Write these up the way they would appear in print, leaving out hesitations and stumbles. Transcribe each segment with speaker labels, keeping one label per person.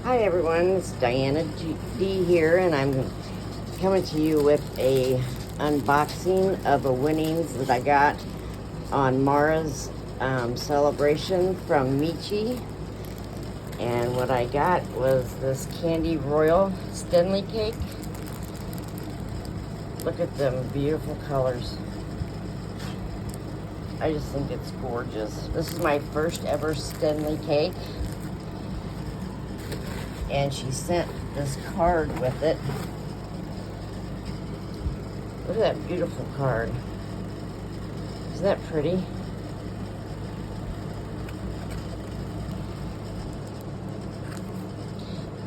Speaker 1: Hi everyone, it's Diana D here, and I'm coming to you with a unboxing of a winnings that I got on Mara's celebration from Michi. And what I got was this Candy Royal Stenley cake. Look at them beautiful colors. I just think it's gorgeous. This is my first ever Stenley cake. And she sent this card with it. Look at that beautiful card. Isn't that pretty?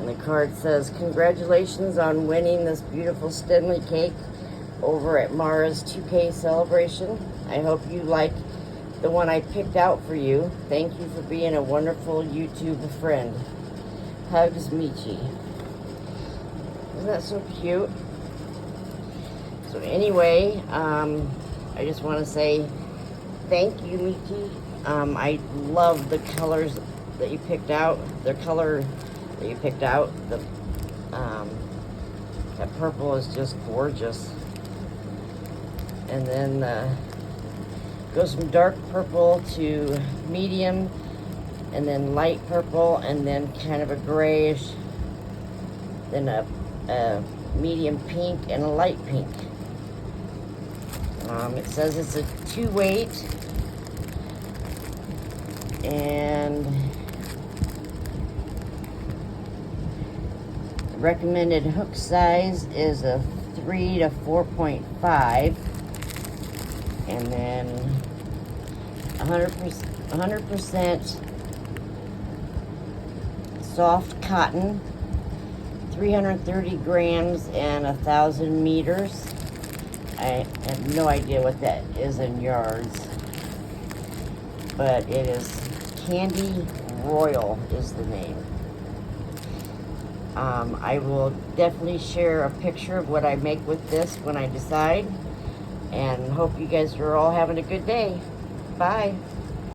Speaker 1: And the card says, "Congratulations on winning this beautiful Stenley cake over at Mara's 2K celebration. I hope you like the one I picked out for you. Thank you for being a wonderful YouTube friend. Hugs, Michi." Isn't that so cute? So anyway, I just want to say thank you, Michi. I love the colors that you picked out. The color that you picked out. That purple is just gorgeous. And then goes from dark purple to medium, and then light purple, and then kind of a grayish, then a medium pink and a light pink. It says it's a 2-weight, and the recommended hook size is a 3 to 4.5, and then 100% soft cotton, 330 grams and 1,000 meters. I have no idea what that is in yards, but it is Candy Royal is the name. I will definitely share a picture of what I make with this when I decide, and hope you guys are all having a good day. Bye.